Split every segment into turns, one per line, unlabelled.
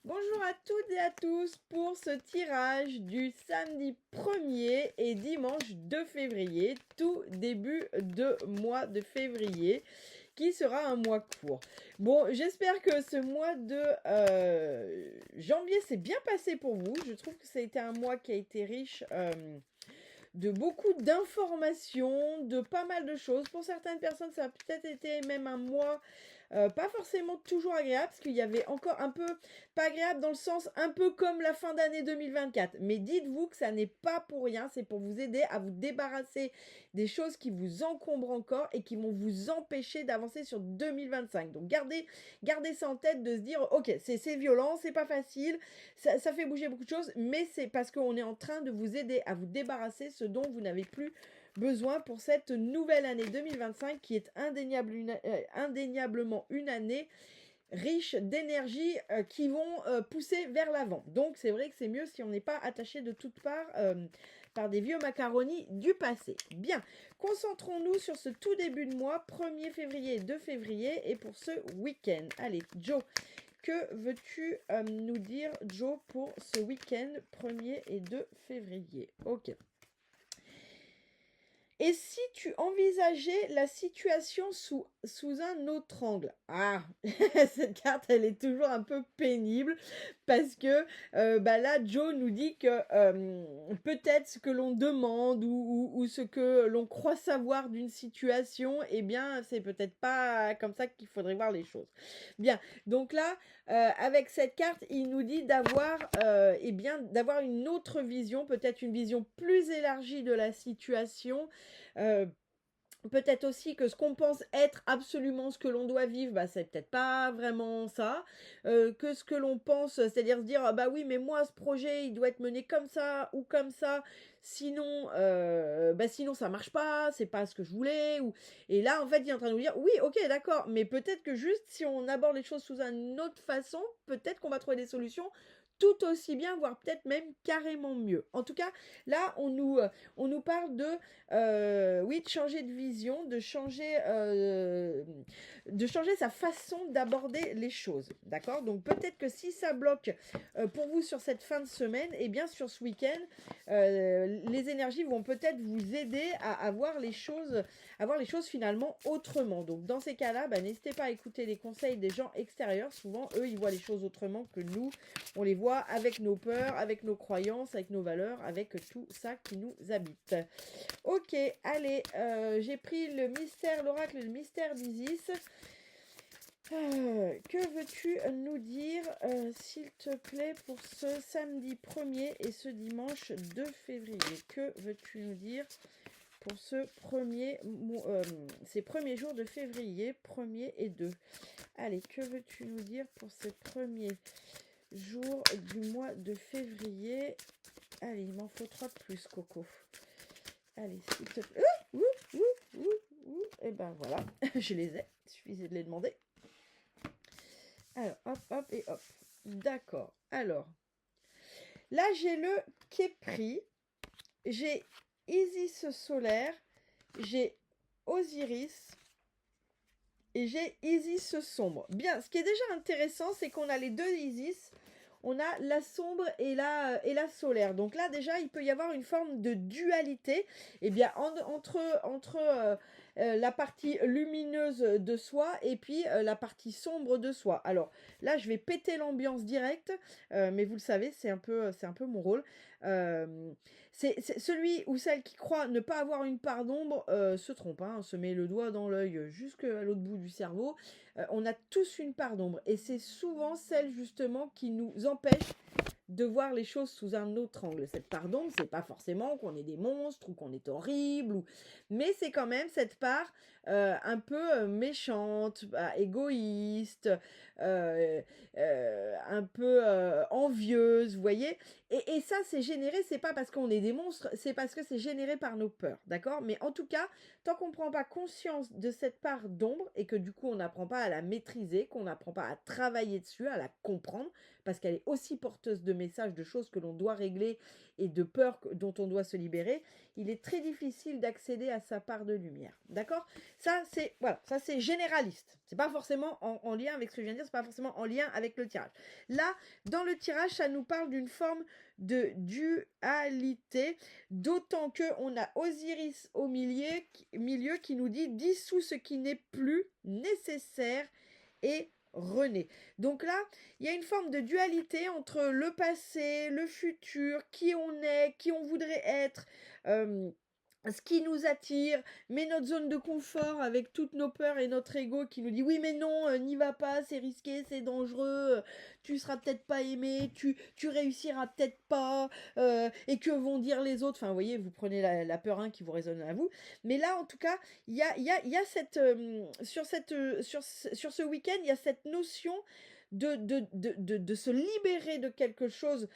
Bonjour à toutes et à tous pour ce tirage du samedi 1er et dimanche 2 février, tout début de mois de février, qui sera un mois court. Bon, j'espère que ce mois de janvier s'est bien passé pour vous. Je trouve que ça a été un mois qui a été riche de beaucoup d'informations, de pas mal de choses. Pour certaines personnes, ça a peut-être été même un mois pas forcément toujours agréable, parce qu'il y avait encore un peu, pas agréable dans le sens un peu comme la fin d'année 2024. Mais dites-vous que ça n'est pas pour rien, c'est pour vous aider à vous débarrasser des choses qui vous encombrent encore et qui vont vous empêcher d'avancer sur 2025. Donc gardez ça en tête, de se dire, ok, c'est violent, c'est pas facile, ça fait bouger beaucoup de choses, mais c'est parce qu'on est en train de vous aider à vous débarrasser ce dont vous n'avez plus besoin pour cette nouvelle année 2025 qui est indéniablement une année riche d'énergie qui vont pousser vers l'avant. Donc c'est vrai que c'est mieux si on n'est pas attaché de toutes parts par des vieux macaronis du passé. Bien, concentrons-nous sur ce tout début de mois, 1er février et 2 février, et pour ce week-end. Allez, Joe, que veux-tu nous dire, Joe, pour ce week-end 1er et 2 février? Ok. Et si tu envisageais la situation sous un autre angle? Ah, cette carte, elle est toujours un peu pénible parce que là, Joe nous dit que peut-être ce que l'on demande ou ce que l'on croit savoir d'une situation, eh bien, c'est peut-être pas comme ça qu'il faudrait voir les choses. Bien, donc là, avec cette carte, il nous dit d'avoir une autre vision, peut-être une vision plus élargie de la situation. Euh, Peut-être aussi que ce qu'on pense être absolument ce que l'on doit vivre, bah, c'est peut-être pas vraiment ça. Que ce que l'on pense, c'est-à-dire se dire, ah bah oui, mais moi, ce projet, il doit être mené comme ça ou comme ça. Sinon ça marche pas, c'est pas ce que je voulais. Et là, en fait, il est en train de nous dire, oui, ok, d'accord, mais peut-être que juste si on aborde les choses sous une autre façon, peut-être qu'on va trouver des solutions tout aussi bien, voire peut-être même carrément mieux. En tout cas, là, on nous parle de oui, de changer de vision, de changer sa façon d'aborder les choses. D'accord? Donc peut-être que si ça bloque pour vous sur cette fin de semaine, et bien sur ce week-end, les énergies vont peut-être vous aider à voir les choses finalement autrement. Donc dans ces cas-là, n'hésitez pas à écouter les conseils des gens extérieurs. Souvent, eux, ils voient les choses autrement que nous. On les voit avec nos peurs, avec nos croyances, avec nos valeurs, avec tout ça qui nous habite. Ok, allez, j'ai pris le mystère, l'oracle, le mystère d'Isis. Que veux-tu nous dire, s'il te plaît, pour ce samedi 1er et ce dimanche 2 février? Que veux-tu nous dire pour ces premiers jours de février, 1er et 2? Allez, que veux-tu nous dire pour ces premiers jours du mois de février? Allez, il m'en faut 3 de plus, Coco. Allez, s'il te plaît. Et ben voilà, je les ai. Il suffisait de les demander. Alors, hop, et hop. D'accord. Alors, là, j'ai le Képri. J'ai Isis solaire. J'ai Osiris. Et j'ai Isis sombre. Bien, ce qui est déjà intéressant, c'est qu'on a les deux Isis. On a la sombre et la solaire. Donc là, déjà, il peut y avoir une forme de dualité. Eh bien, entre la partie lumineuse de soi et puis la partie sombre de soi. Alors là, je vais péter l'ambiance directe, mais vous le savez, c'est un peu mon rôle. C'est celui ou celle qui croit ne pas avoir une part d'ombre se trompe, hein, se met le doigt dans l'œil jusqu'à l'autre bout du cerveau. On a tous une part d'ombre et c'est souvent celle justement qui nous empêche de voir les choses sous un autre angle. Cette part d'ombre, c'est pas forcément qu'on est des monstres ou qu'on est horrible, mais c'est quand même cette part un peu méchante, égoïste, un peu envieuse, vous voyez. Et ça, c'est généré, c'est pas parce qu'on est des monstres, c'est parce que c'est généré par nos peurs, d'accord? Mais en tout cas, tant qu'on ne prend pas conscience de cette part d'ombre et que du coup, on n'apprend pas à la maîtriser, qu'on n'apprend pas à travailler dessus, à la comprendre, parce qu'elle est aussi porteuse de messages, de choses que l'on doit régler et de peurs dont on doit se libérer, il est très difficile d'accéder à sa part de lumière. D'accord? Ça, c'est voilà, ça c'est généraliste. C'est pas forcément en lien avec ce que je viens de dire, c'est pas forcément en lien avec le tirage. Là, dans le tirage, ça nous parle d'une forme de dualité, d'autant que on a Osiris au milieu qui nous dit dissout ce qui n'est plus nécessaire et renaît. Donc là, il y a une forme de dualité entre le passé, le futur, qui on est, qui on voudrait être, ce qui nous attire, mais notre zone de confort avec toutes nos peurs et notre ego qui nous dit oui mais non, n'y va pas, c'est risqué, c'est dangereux, tu seras peut-être pas aimé, tu réussiras peut-être pas, et que vont dire les autres, enfin vous voyez, vous prenez la peur 1 qui vous résonne à vous, mais là en tout cas, il y a cette, sur ce week-end, il y a cette notion de se libérer de quelque chose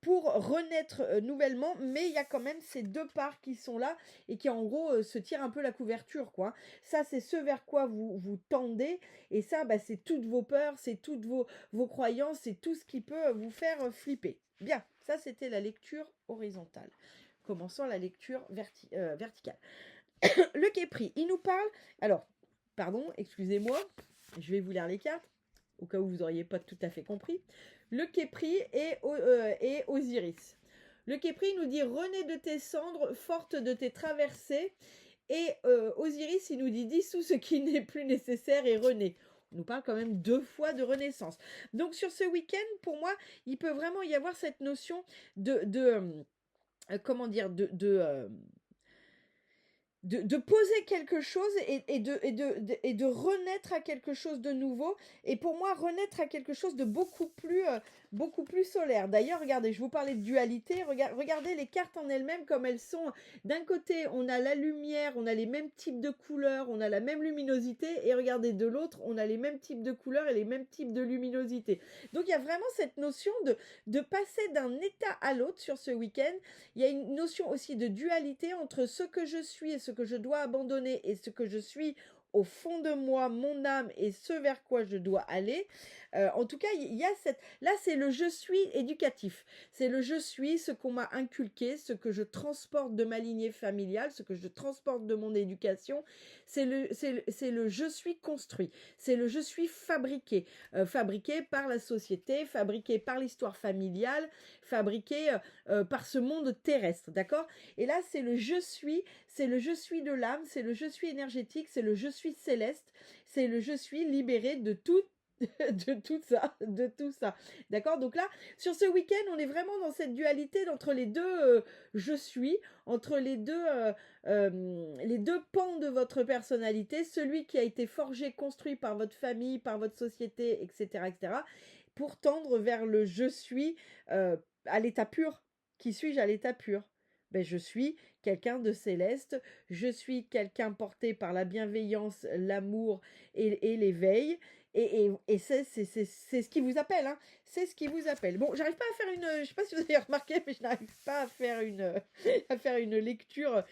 pour renaître nouvellement, mais il y a quand même ces deux parts qui sont là et qui en gros se tirent un peu la couverture, quoi. Ça, c'est ce vers quoi vous tendez, et ça, bah, c'est toutes vos peurs, c'est toutes vos croyances, c'est tout ce qui peut vous faire flipper. Bien, ça c'était la lecture horizontale. Commençons la lecture verticale. Le Képri, il nous parle... Alors, pardon, excusez-moi, je vais vous lire les cartes, au cas où vous n'auriez pas tout à fait compris. Le Képri et Osiris. Le Képri nous dit « Renais de tes cendres, forte de tes traversées ». Et Osiris, il nous dit « Dissous ce qui n'est plus nécessaire et renais ». On nous parle quand même 2 fois de renaissance. Donc sur ce week-end, pour moi, il peut vraiment y avoir cette notion comment dire, de poser quelque chose et de renaître à quelque chose de nouveau. Et pour moi, renaître à quelque chose de beaucoup plus solaire. D'ailleurs, regardez, je vous parlais de dualité. Regardez les cartes en elles-mêmes comme elles sont. D'un côté, on a la lumière, on a les mêmes types de couleurs, on a la même luminosité. Et regardez, de l'autre, on a les mêmes types de couleurs et les mêmes types de luminosité. Donc, il y a vraiment cette notion de passer d'un état à l'autre sur ce week-end. Il y a une notion aussi de dualité entre ce que je suis et ce que je dois abandonner et ce que je suis au fond de moi, mon âme et ce vers quoi je dois aller. En tout cas, il y a cette... Là, c'est le je suis éducatif. C'est le je suis, ce qu'on m'a inculqué, ce que je transporte de ma lignée familiale, ce que je transporte de mon éducation. C'est le je suis construit. C'est le je suis fabriqué. Fabriqué par la société, fabriqué par l'histoire familiale, fabriqué par ce monde terrestre. D'accord? Et là, c'est le je suis de l'âme, c'est le je suis énergétique, c'est le je suis céleste, c'est le je suis libéré de tout de tout ça. D'accord? Donc là, sur ce week-end, on est vraiment dans cette dualité entre les deux je suis, entre les deux pans de votre personnalité, celui qui a été forgé, construit par votre famille, par votre société, etc., etc., pour tendre vers le je suis à l'état pur. Qui suis-je à l'état pur? Ben, je suis quelqu'un de céleste, je suis quelqu'un porté par la bienveillance, l'amour et l'éveil. Et c'est ce qui vous appelle, hein. C'est ce qui vous appelle. Bon, j'arrive pas à faire une... Je sais pas si vous avez remarqué, mais je n'arrive pas à faire à faire une lecture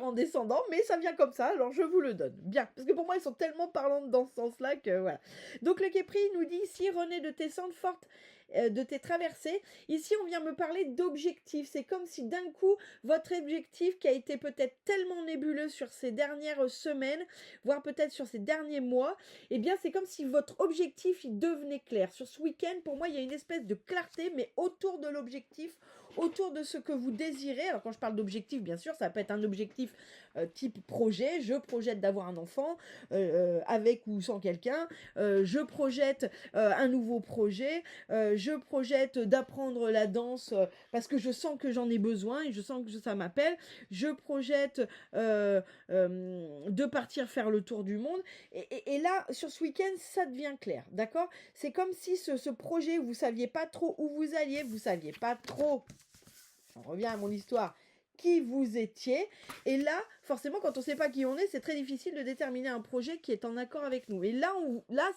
en descendant, mais ça vient comme ça, alors je vous le donne. Bien, parce que pour moi, ils sont tellement parlantes dans ce sens-là que voilà. Donc le Képri nous dit ici, René, de tes cendres fortes, de tes traversées. Ici, on vient me parler d'objectifs. C'est comme si d'un coup, votre objectif qui a été peut-être tellement nébuleux sur ces dernières semaines, voire peut-être sur ces derniers mois, eh bien, c'est comme si votre objectif, il devenait clair. Sur ce week-end, pour moi, il y a une espèce de clarté, mais autour de l'objectif, autour de ce que vous désirez. Alors quand je parle d'objectif, bien sûr, ça peut être un objectif type projet. Je projette d'avoir un enfant avec ou sans quelqu'un. Je projette un nouveau projet. Je projette d'apprendre la danse parce que je sens que j'en ai besoin et je sens que ça m'appelle. Je projette de partir faire le tour du monde. Et là, sur ce week-end, ça devient clair, d'accord? C'est comme si ce projet, vous saviez pas trop où vous alliez, vous saviez pas trop, on revient à mon histoire, qui vous étiez. Et là, forcément, quand on ne sait pas qui on est, c'est très difficile de déterminer un projet qui est en accord avec nous. Et là,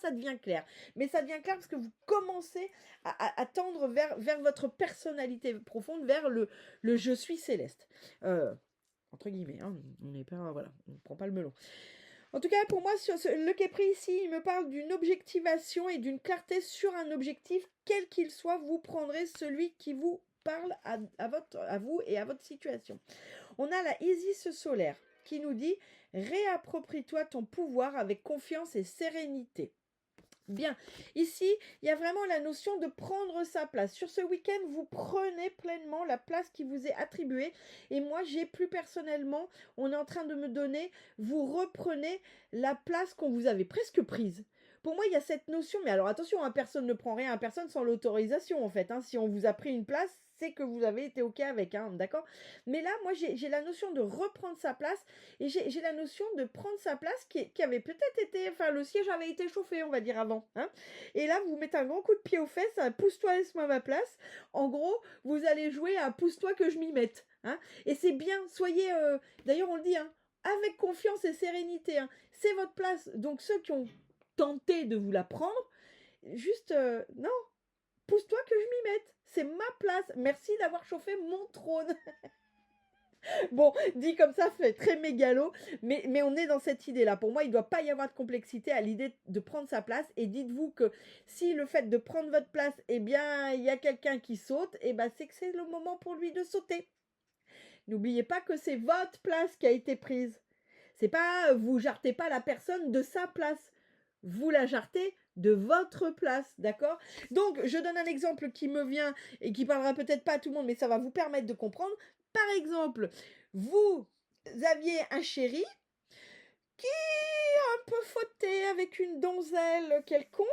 ça devient clair. Mais ça devient clair parce que vous commencez à tendre vers votre personnalité profonde, vers le je suis céleste. Entre guillemets, hein, on n'est pas, voilà, on ne prend pas le melon. En tout cas, pour moi, sur le qui est pris ici, il me parle d'une objectivation et d'une clarté sur un objectif, quel qu'il soit. Vous prendrez celui qui vous parle à vous et à votre situation. On a la Isis solaire qui nous dit « Réapproprie-toi ton pouvoir avec confiance et sérénité ». Bien, ici, il y a vraiment la notion de prendre sa place. Sur ce week-end, vous prenez pleinement la place qui vous est attribuée. Et moi, j'ai plus personnellement, on est en train de me donner, vous reprenez la place qu'on vous avait presque prise. Pour moi, il y a cette notion, mais alors attention, hein, personne ne prend rien à personne sans l'autorisation, en fait. Hein. Si on vous a pris une place, c'est que vous avez été OK avec, hein, d'accord? Mais là, moi, j'ai la notion de reprendre sa place et j'ai la notion de prendre sa place qui avait peut-être été, enfin, le siège avait été chauffé, on va dire, avant, hein. Et là, vous mettez un grand coup de pied aux fesses, pousse-toi, laisse-moi ma place. En gros, vous allez jouer à pousse-toi que je m'y mette, hein. Et c'est bien, soyez, d'ailleurs, on le dit, hein, avec confiance et sérénité, hein. C'est votre place. Donc, ceux qui ont tenté de vous la prendre, juste, non, pousse-toi que je m'y mette. C'est ma place. Merci d'avoir chauffé mon trône. Bon, dit comme ça, fait très mégalo, mais on est dans cette idée-là. Pour moi, il ne doit pas y avoir de complexité à l'idée de prendre sa place. Et dites-vous que si le fait de prendre votre place, eh bien, il y a quelqu'un qui saute, eh ben, c'est que c'est le moment pour lui de sauter. N'oubliez pas que c'est votre place qui a été prise. C'est pas, vous jartez pas la personne de sa place. Vous la jartez de votre place, d'accord? Donc, je donne un exemple qui me vient et qui parlera peut-être pas à tout le monde, mais ça va vous permettre de comprendre. Par exemple, vous aviez un chéri qui a un peu fauté avec une donzelle quelconque,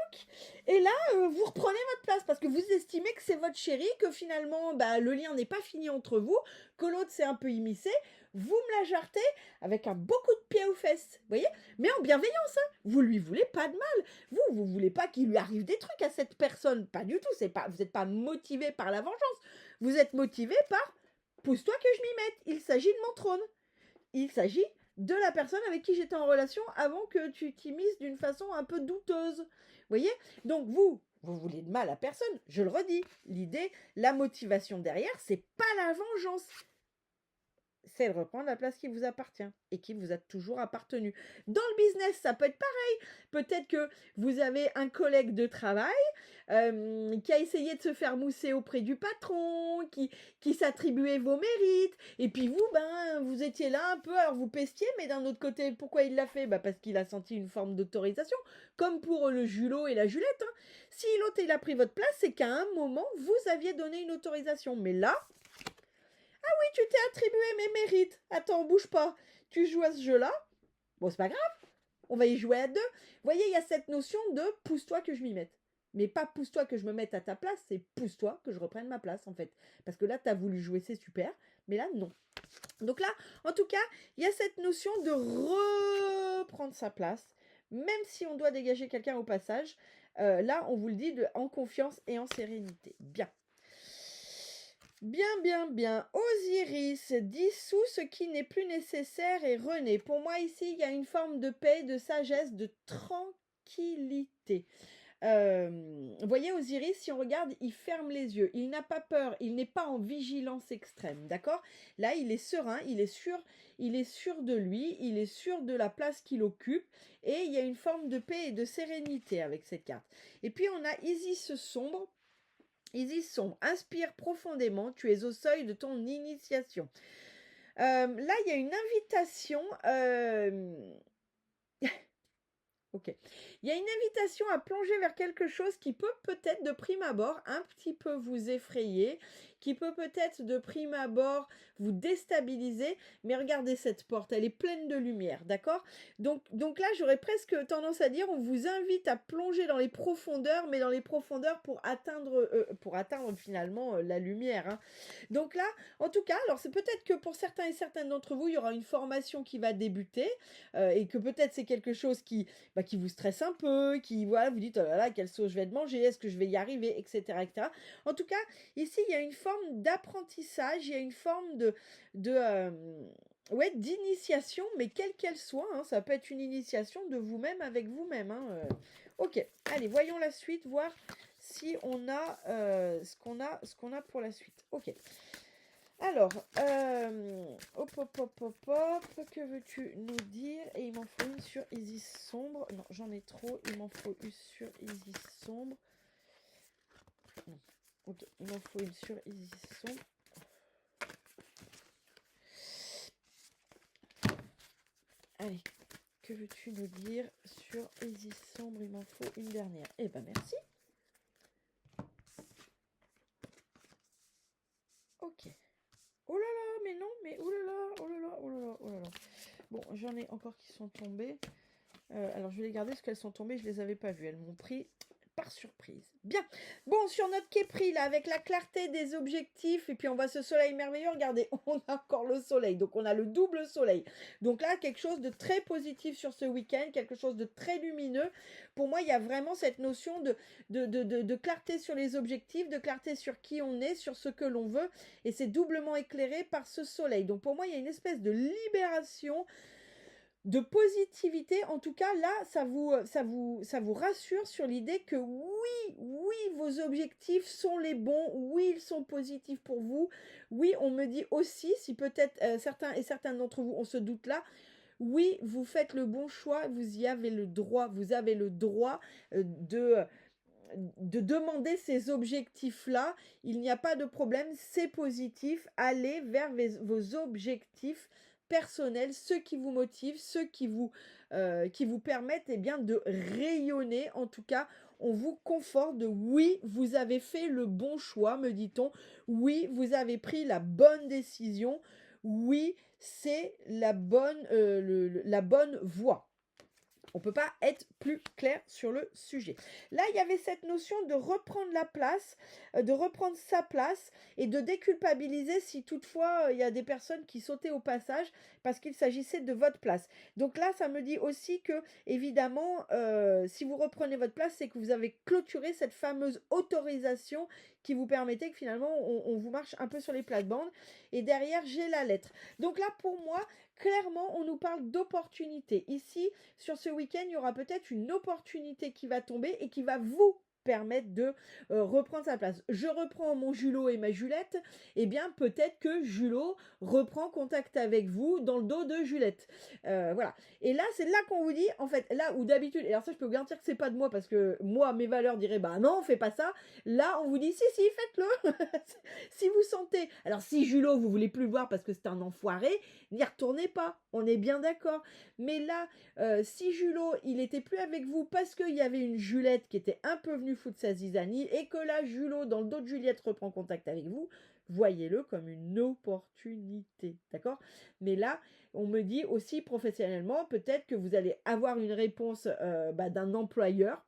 et là, vous reprenez votre place parce que vous estimez que c'est votre chéri, que finalement, bah, le lien n'est pas fini entre vous, que l'autre s'est un peu immiscé. Vous me la jartez avec un beau coup de pied aux fesses, vous voyez? Mais en bienveillance, hein. Vous lui voulez pas de mal. Vous voulez pas qu'il lui arrive des trucs à cette personne. Pas du tout. Vous n'êtes pas motivé par la vengeance. Vous êtes motivé par pousse-toi que je m'y mette. Il s'agit de mon trône. Il s'agit de la personne avec qui j'étais en relation avant que tu t'immisces d'une façon un peu douteuse. Vous voyez? Donc vous voulez de mal à personne. Je le redis. L'idée, la motivation derrière, c'est pas la vengeance. C'est de reprendre la place qui vous appartient et qui vous a toujours appartenu. Dans le business, ça peut être pareil. Peut-être que vous avez un collègue de travail qui a essayé de se faire mousser auprès du patron, qui s'attribuait vos mérites. Et puis vous, vous étiez là un peu, alors vous pestiez, mais d'un autre côté, pourquoi il l'a fait? Parce qu'il a senti une forme d'autorisation, comme pour le Julot et la Julette. Hein. Si l'autre, il a pris votre place, c'est qu'à un moment, vous aviez donné une autorisation. Mais là, ah oui, tu t'es attribué mes mérites. Attends, bouge pas. Tu joues à ce jeu-là. Bon, c'est pas grave. On va y jouer à deux. Vous voyez, il y a cette notion de pousse-toi que je m'y mette. Mais pas pousse-toi que je me mette à ta place, c'est pousse-toi que je reprenne ma place, en fait. Parce que là, tu as voulu jouer, c'est super. Mais là, non. Donc là, en tout cas, il y a cette notion de reprendre sa place. Même si on doit dégager quelqu'un au passage. Là, on vous le dit en confiance et en sérénité. Bien. Bien. Osiris dissout ce qui n'est plus nécessaire et renaît. Pour moi, ici, il y a une forme de paix, de sagesse, de tranquillité. Vous voyez, Osiris, si on regarde, il ferme les yeux. Il n'a pas peur. Il n'est pas en vigilance extrême. D'accord? Là, il est serein. Il est sûr de lui. Il est sûr de la place qu'il occupe. Et il y a une forme de paix et de sérénité avec cette carte. Et puis, on a Isis sombre. Isis sombre, inspire profondément, tu es au seuil de ton initiation. Là, il y a une invitation. Ok. Il y a une invitation à plonger vers quelque chose qui peut peut-être de prime abord un petit peu vous effrayer, qui peut peut-être de prime abord vous déstabiliser, mais regardez cette porte, elle est pleine de lumière, d'accord? Donc là, j'aurais presque tendance à dire, on vous invite à plonger dans les profondeurs, mais dans les profondeurs pour atteindre finalement la lumière. Hein. Donc là, en tout cas, alors c'est peut-être que pour certains et certaines d'entre vous, il y aura une formation qui va débuter, et que peut-être c'est quelque chose qui vous stresse un peu, qui, voilà, vous dites, oh là là, quelle sauce je vais te manger, est-ce que je vais y arriver, etc., etc. En tout cas, ici, il y a une forme d'apprentissage, il y a une forme d'initiation, mais quelle qu'elle soit, hein, ça peut être une initiation de vous-même avec vous-même. Hein, Ok, allez, voyons la suite, voir si on a ce qu'on a pour la suite. Ok. Alors, hop, hop, hop, hop, hop, que veux-tu nous dire? Et il m'en faut une sur Isis Sombre. Non, j'en ai trop. Il m'en faut une sur Isis Sombre. Non. Ok, il m'en faut une sur Isis Sombre. Allez, que veux-tu nous dire sur Isis Sombre? Il m'en faut une dernière. Eh ben, merci. Ok. Oh là là, mais non, mais oh là là, oh là là, oh là là, oh là là. Bon, j'en ai encore qui sont tombées. Alors, je vais les garder parce qu'elles sont tombées, je les avais pas vues. Elles m'ont pris par surprise. Bien. Bon, sur notre képri, là, avec la clarté des objectifs, et puis on voit ce soleil merveilleux, regardez, on a encore le soleil. Donc, on a le double soleil. Donc là, quelque chose de très positif sur ce week-end, quelque chose de très lumineux. Pour moi, il y a vraiment cette notion de clarté sur les objectifs, de clarté sur qui on est, sur ce que l'on veut. Et c'est doublement éclairé par ce soleil. Donc, pour moi, il y a une espèce de libération, de positivité. En tout cas, là, ça vous rassure sur l'idée que oui, vos objectifs sont les bons, oui, ils sont positifs pour vous. Oui, on me dit aussi, si peut-être certains d'entre vous ont ce doute-là, oui, vous faites le bon choix, vous y avez le droit, vous avez le droit de demander ces objectifs-là. Il n'y a pas de problème, c'est positif. Allez vers vos objectifs personnels, ceux qui vous motivent, ceux qui vous permettent bien, de rayonner. En tout cas, on vous conforte de oui, vous avez fait le bon choix, me dit-on. Oui, vous avez pris la bonne décision. Oui, c'est la bonne voie. On ne peut pas être plus clair sur le sujet. Là, il y avait cette notion de reprendre la place, de reprendre sa place et de déculpabiliser si toutefois il y a des personnes qui sautaient au passage parce qu'il s'agissait de votre place. Donc là, ça me dit aussi que, évidemment, si vous reprenez votre place, c'est que vous avez clôturé cette fameuse autorisation qui vous permettait que finalement, on vous marche un peu sur les plates-bandes. Et derrière, j'ai la lettre. Donc là, pour moi, clairement, on nous parle d'opportunité. Ici, sur ce week-end, il y aura peut-être une opportunité qui va tomber et qui va vous permettre de reprendre sa place. Je reprends mon Julot et ma Julette, eh bien peut-être que Julot reprend contact avec vous dans le dos de Julette. Voilà. Et là, c'est là qu'on vous dit, en fait, là où d'habitude, et alors ça je peux vous garantir que c'est pas de moi parce que moi, mes valeurs diraient, bah non, on fait pas ça. Là, on vous dit, si, faites-le. Si vous sentez, alors si Julot, vous voulez plus le voir parce que c'est un enfoiré, n'y retournez pas. On est bien d'accord. Mais là, si Julot, il était plus avec vous parce qu'il y avait une Julette qui était un peu venue foutre sa zizanie et que là, Julot, dans le dos de Juliette, reprend contact avec vous, voyez-le comme une opportunité, d'accord? Mais là, on me dit aussi professionnellement, peut-être que vous allez avoir une réponse d'un employeur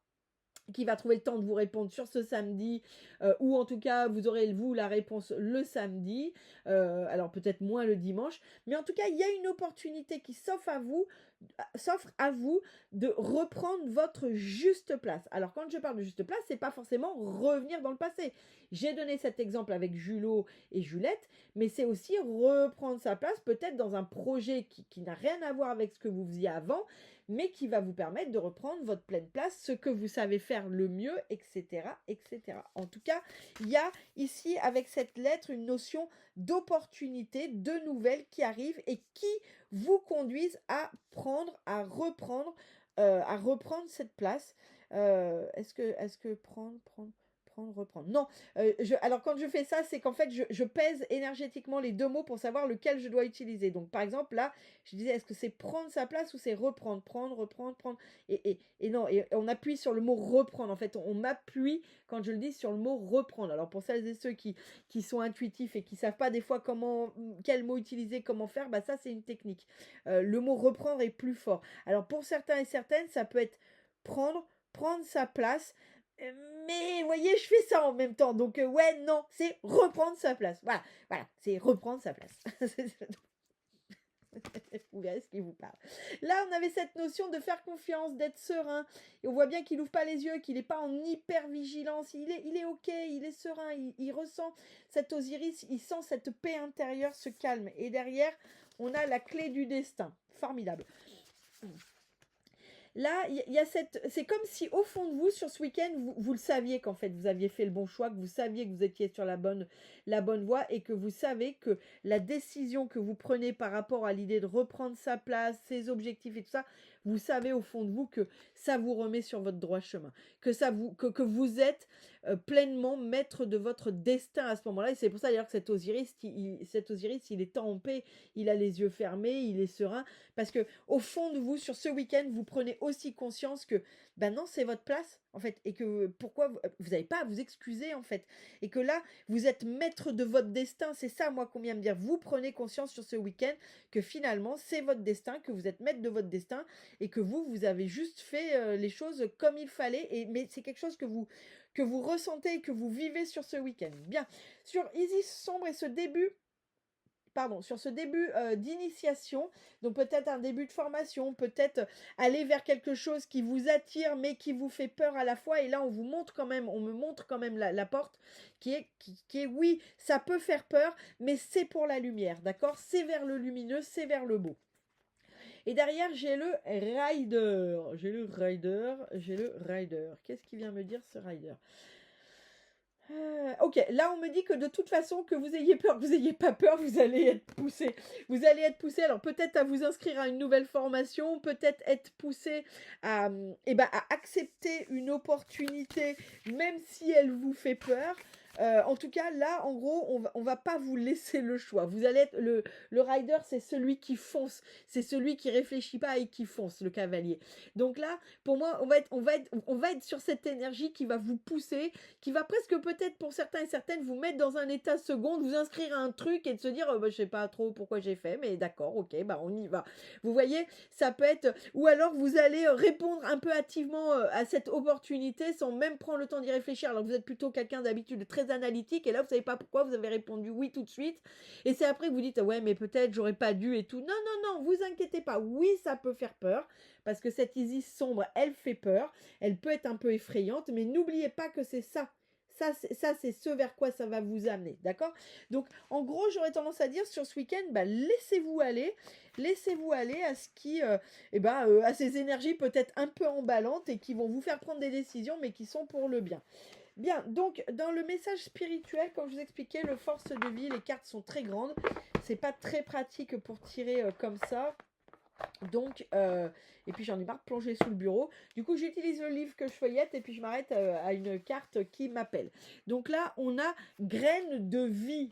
qui va trouver le temps de vous répondre sur ce samedi, ou en tout cas, vous aurez, vous, la réponse le samedi, alors peut-être moins le dimanche, mais en tout cas, il y a une opportunité qui s'offre à vous de reprendre votre juste place. Alors, quand je parle de juste place, c'est pas forcément revenir dans le passé. J'ai donné cet exemple avec Julot et Julette, mais c'est aussi reprendre sa place, peut-être dans un projet qui n'a rien à voir avec ce que vous faisiez avant, mais qui va vous permettre de reprendre votre pleine place, ce que vous savez faire le mieux, etc., etc. En tout cas, il y a ici, avec cette lettre, une notion d'opportunité, de nouvelles qui arrivent et qui vous conduisent à reprendre cette place. Est-ce que reprendre. Non, alors quand je fais ça, c'est qu'en fait, je pèse énergétiquement les deux mots pour savoir lequel je dois utiliser. Donc, par exemple, là, je disais, est-ce que c'est prendre sa place ou c'est reprendre? Prendre, reprendre, prendre. Et non, et on appuie sur le mot reprendre. En fait, on m'appuie, quand je le dis, sur le mot reprendre. Alors, pour celles et ceux qui sont intuitifs et qui savent pas des fois quel mot utiliser, comment faire, bah ça, c'est une technique. Le mot reprendre est plus fort. Alors, pour certains et certaines, ça peut être prendre sa place. Mais vous voyez, je fais ça en même temps. Donc, ouais, non, c'est reprendre sa place. Voilà, c'est reprendre sa place. Vous verrez ce qui vous parle. Là, on avait cette notion de faire confiance, d'être serein. Et on voit bien qu'il n'ouvre pas les yeux, qu'il n'est pas en hyper-vigilance. Il est OK, il est serein, il ressent cet Osiris, il sent cette paix intérieure, ce calme. Et derrière, on a la clé du destin. Formidable. là, il y a cette... C'est comme si au fond de vous, sur ce week-end, vous le saviez qu'en fait, vous aviez fait le bon choix, que vous saviez que vous étiez sur la bonne voie et que vous savez que la décision que vous prenez par rapport à l'idée de reprendre sa place, ses objectifs et tout ça, vous savez au fond de vous que ça vous remet sur votre droit chemin, que vous êtes pleinement maître de votre destin à ce moment-là. Et c'est pour ça d'ailleurs que cet Osiris, il est en paix, il a les yeux fermés, il est serein, parce que au fond de vous, sur ce week-end, vous prenez aussi conscience que, ben non, c'est votre place, en fait, et que pourquoi vous n'avez pas à vous excuser, en fait, et que là, vous êtes maître de votre destin. C'est ça, moi, qu'on vient me dire. Vous prenez conscience sur ce week-end que finalement, c'est votre destin, que vous êtes maître de votre destin, et que vous avez juste fait les choses comme il fallait, mais c'est quelque chose que vous ressentez et que vous vivez sur ce week-end. Bien, sur Isis sombre et sur ce début d'initiation, donc peut-être un début de formation, peut-être aller vers quelque chose qui vous attire mais qui vous fait peur à la fois. Et là, on me montre quand même la porte qui est oui, ça peut faire peur, mais c'est pour la lumière, d'accord? C'est vers le lumineux, c'est vers le beau. Et derrière, j'ai le rider. Qu'est-ce qu'il vient me dire, ce rider? Ok, là on me dit que de toute façon, que vous ayez peur, que vous n'ayez pas peur, vous allez être poussé. Vous allez être poussé, alors peut-être à vous inscrire à une nouvelle formation, peut-être être poussé à accepter une opportunité, même si elle vous fait peur. En tout cas, là, en gros, on va pas vous laisser le choix. Vous allez être le rider, c'est celui qui fonce, c'est celui qui réfléchit pas et qui fonce, le cavalier. Donc là, pour moi, on va être sur cette énergie qui va vous pousser, qui va presque peut-être pour certains et certaines vous mettre dans un état second, vous inscrire à un truc et de se dire, je sais pas trop pourquoi j'ai fait, mais d'accord, ok, on y va. Vous voyez, ça peut être, ou alors vous allez répondre un peu hâtivement à cette opportunité sans même prendre le temps d'y réfléchir. Alors vous êtes plutôt quelqu'un d'habitude très analytique et là vous savez pas pourquoi vous avez répondu oui tout de suite et c'est après que vous dites ouais mais peut-être j'aurais pas dû et tout. Non, vous inquiétez pas, oui ça peut faire peur parce que cette Isis sombre elle fait peur, elle peut être un peu effrayante, mais n'oubliez pas que c'est ça. Ça, c'est ce vers quoi ça va vous amener, d'accord? Donc, en gros, j'aurais tendance à dire sur ce week-end, laissez-vous aller à ce qui, à ces énergies peut-être un peu emballantes et qui vont vous faire prendre des décisions, mais qui sont pour le bien. Bien, donc dans le message spirituel, comme je vous expliquais, le force de vie, les cartes sont très grandes. C'est pas très pratique pour tirer comme ça. Donc, et puis j'en ai marre de plonger sous le bureau. Du coup, j'utilise le livre que je feuillette et puis je m'arrête à une carte qui m'appelle. Donc là, on a graines de vie.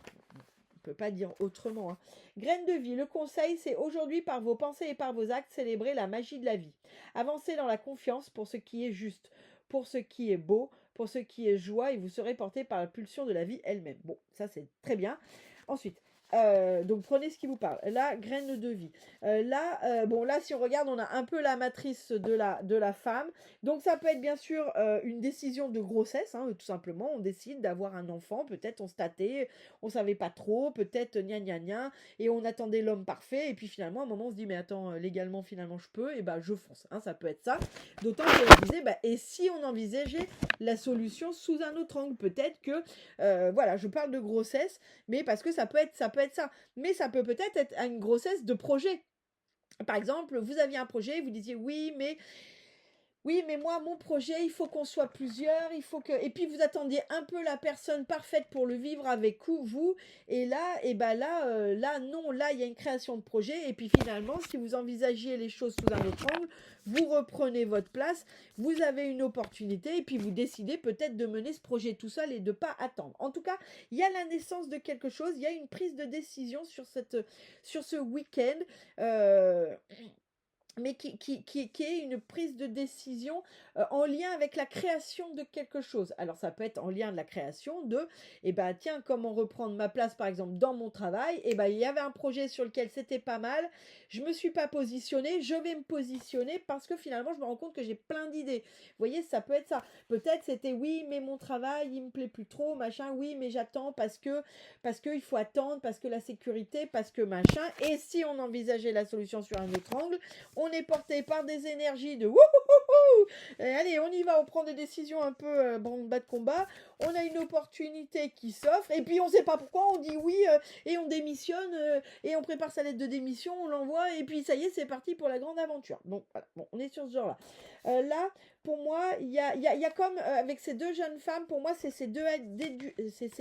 On peut pas dire autrement. Graines de vie. Le conseil, c'est aujourd'hui, par vos pensées et par vos actes, célébrer la magie de la vie. Avancez dans la confiance pour ce qui est juste, pour ce qui est beau, pour ce qui est joie, et vous serez porté par la pulsion de la vie elle-même. Bon, ça c'est très bien. Ensuite, donc prenez ce qui vous parle. Là, graine de vie. Là, si on regarde, on a un peu la matrice de la femme. Donc ça peut être bien sûr une décision de grossesse, tout simplement. On décide d'avoir un enfant, peut-être on se tâtait, on savait pas trop, peut-être gna, et on attendait l'homme parfait. Et puis finalement, à un moment, on se dit mais attends, légalement finalement je peux, et je fonce. Ça peut être ça. D'autant que je disais, et si on envisageait la solution sous un autre angle, peut-être que, je parle de grossesse, mais parce que ça peut être ça. Mais ça peut peut-être être une grossesse de projet. Par exemple, vous aviez un projet, vous disiez oui, mais moi, mon projet, il faut qu'on soit plusieurs, il faut que... Et puis, vous attendiez un peu la personne parfaite pour le vivre avec vous. Et là, non, là, il y a une création de projet. Et puis, finalement, si vous envisagiez les choses sous un autre angle, vous reprenez votre place, vous avez une opportunité, et puis vous décidez peut-être de mener ce projet tout seul et de ne pas attendre. En tout cas, il y a la naissance de quelque chose, il y a une prise de décision sur ce week-end. Mais qui est une prise de décision en lien avec la création de quelque chose. Alors ça peut être en lien de la création de, tiens, comment reprendre ma place par exemple dans mon travail, il y avait un projet sur lequel c'était pas mal, je me suis pas positionnée, je vais me positionner parce que finalement je me rends compte que j'ai plein d'idées. Vous voyez, ça peut être ça. Peut-être c'était oui, mais mon travail, il me plaît plus trop, machin, oui, mais j'attends parce que il faut attendre, parce que la sécurité, parce que machin. Et si on envisageait la solution sur un autre angle, on est porté par des énergies de wouhouhou, Allez, on y va, on prend des décisions un peu bas de combat. On a une opportunité qui s'offre. Et puis, on sait pas pourquoi, on dit oui et on démissionne et on prépare sa lettre de démission, on l'envoie. Et puis, ça y est, c'est parti pour la grande aventure. Donc, voilà, bon, on est sur ce genre-là. Là, pour moi, il y a comme avec ces deux jeunes femmes, pour moi, c'est ces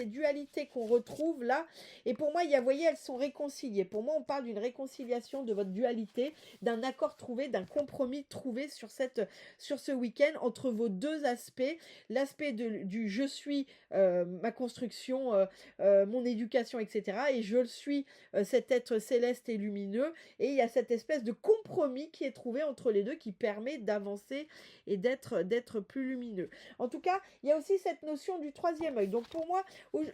dualités qu'on retrouve là. Et pour moi, vous voyez, elles sont réconciliées. Pour moi, on parle d'une réconciliation de votre dualité, d'un accord trouvé, d'un compromis trouvé sur ce week-end entre vos deux aspects. L'aspect du je suis, ma construction, mon éducation, etc. Et je suis cet être céleste et lumineux. Et il y a cette espèce de compromis qui est trouvé entre les deux qui permet d'avancer et d'être plus lumineux. En tout cas, il y a aussi cette notion du troisième œil. Donc pour moi,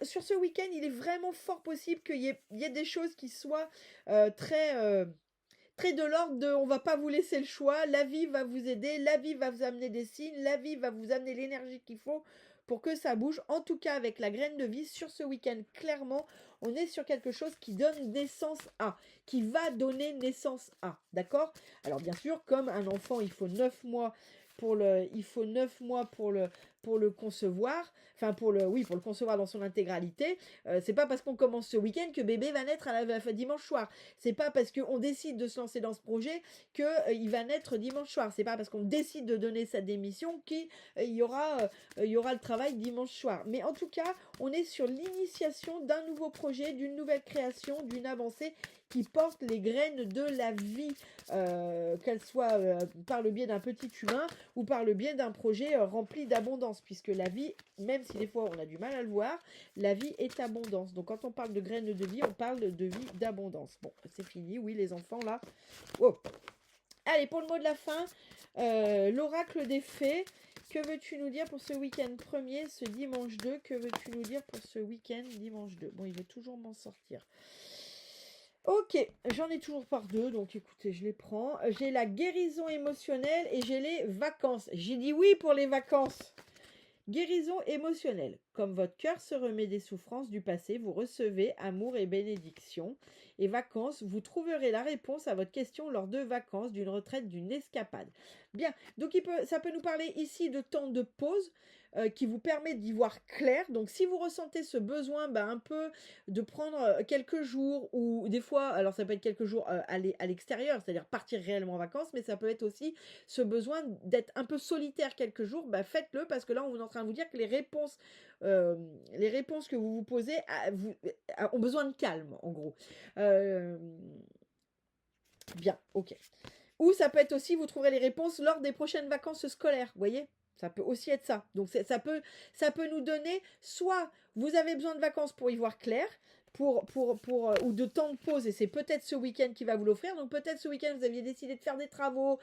sur ce week-end, il est vraiment fort possible qu'il y ait des choses qui soient très de l'ordre de on va pas vous laisser le choix, la vie va vous aider, la vie va vous amener des signes, la vie va vous amener l'énergie qu'il faut pour que ça bouge. En tout cas, avec la graine de vie, sur ce week-end, clairement, on est sur quelque chose qui donne naissance à, qui va donner naissance à, d'accord? Alors bien sûr, comme un enfant, il faut 9 mois pour le concevoir, enfin pour le concevoir dans son intégralité. C'est pas parce qu'on commence ce week-end que bébé va naître dimanche soir. C'est pas parce qu'on décide de se lancer dans ce projet que il va naître dimanche soir. C'est pas parce qu'on décide de donner sa démission qu'il y aura le travail dimanche soir. Mais en tout cas, on est sur l'initiation d'un nouveau projet, d'une nouvelle création, d'une avancée qui porte les graines de la vie, qu'elle soit par le biais d'un petit humain ou par le biais d'un projet rempli d'abondance, puisque la vie, même si des fois on a du mal à le voir, la vie est abondance. Donc quand on parle de graines de vie, on parle de vie d'abondance. Bon, c'est fini, oui les enfants là. Oh. Allez, pour le mot de la fin, l'oracle des fées. Que veux-tu nous dire pour ce week-end premier, ce dimanche 2? Que veux-tu nous dire pour ce week-end dimanche 2? Bon, il veut toujours m'en sortir. Ok, j'en ai toujours par deux, donc écoutez, je les prends. J'ai la guérison émotionnelle et j'ai les vacances. J'ai dit oui pour les vacances. Guérison émotionnelle. Comme votre cœur se remet des souffrances du passé, vous recevez amour et bénédiction. Et vacances, vous trouverez la réponse à votre question lors de vacances, d'une retraite, d'une escapade. Bien, donc ça peut nous parler ici de temps de pause qui vous permet d'y voir clair. Donc si vous ressentez ce besoin un peu de prendre quelques jours ou des fois, alors ça peut être quelques jours à l'extérieur, c'est-à-dire partir réellement en vacances, mais ça peut être aussi ce besoin d'être un peu solitaire quelques jours, faites-le parce que là on est en train de vous dire que les réponses que vous vous posez ont besoin de calme en gros. Bien, ok. Ou ça peut être aussi, vous trouverez les réponses lors des prochaines vacances scolaires, vous voyez? Ça peut aussi être ça. Donc ça peut nous donner, soit vous avez besoin de vacances pour y voir clair, ou de temps de pause, et c'est peut-être ce week-end qui va vous l'offrir. Donc peut-être ce week-end vous aviez décidé de faire des travaux,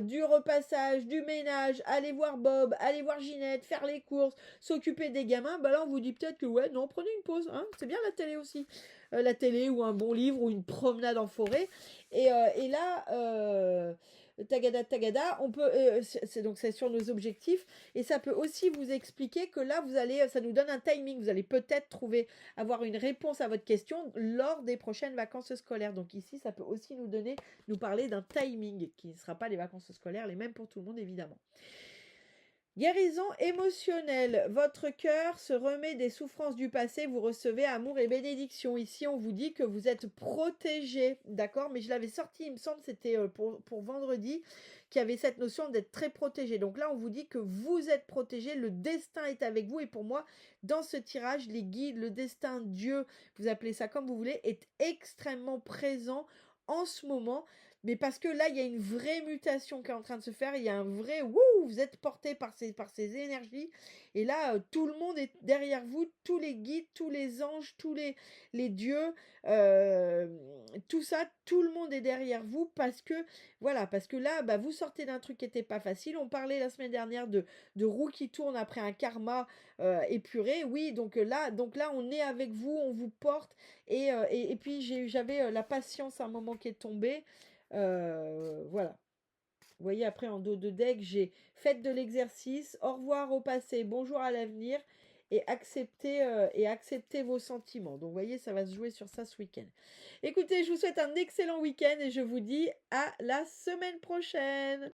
du repassage, du ménage, aller voir Bob, aller voir Ginette, faire les courses, s'occuper des gamins. Là on vous dit peut-être que ouais, non, prenez une pause, hein, c'est bien la télé aussi. La télé ou un bon livre ou une promenade en forêt. Et là, tagada, on peut, c'est sur nos objectifs, et ça peut aussi vous expliquer que là, ça nous donne un timing, vous allez peut-être avoir une réponse à votre question lors des prochaines vacances scolaires. Donc ici, ça peut aussi nous parler d'un timing qui ne sera pas les vacances scolaires, les mêmes pour tout le monde évidemment. Guérison émotionnelle. Votre cœur se remet des souffrances du passé. Vous recevez amour et bénédiction. Ici, on vous dit que vous êtes protégé. D'accord? Mais je l'avais sorti, il me semble, c'était pour vendredi, qu'il y avait cette notion d'être très protégé. Donc là, on vous dit que vous êtes protégé. Le destin est avec vous. Et pour moi, dans ce tirage, les guides, le destin, Dieu, vous appelez ça comme vous voulez, est extrêmement présent en ce moment. Mais parce que là, il y a une vraie mutation qui est en train de se faire. Il y a un vrai vous êtes porté par ces énergies. Et là, tout le monde est derrière vous. Tous les guides, tous les anges, tous les dieux, tout ça, tout le monde est derrière vous parce que là, vous sortez d'un truc qui n'était pas facile. On parlait la semaine dernière de roues qui tournent après un karma épuré. Oui, donc là, on est avec vous, on vous porte. Et puis, j'avais la patience à un moment qui est tombée. Voilà. Vous voyez, après en dos de deck, j'ai faites de l'exercice, au revoir au passé, bonjour à l'avenir, et acceptez vos sentiments. Donc vous voyez, ça va se jouer sur ça ce week-end. Écoutez, je vous souhaite un excellent week-end et je vous dis à la semaine prochaine.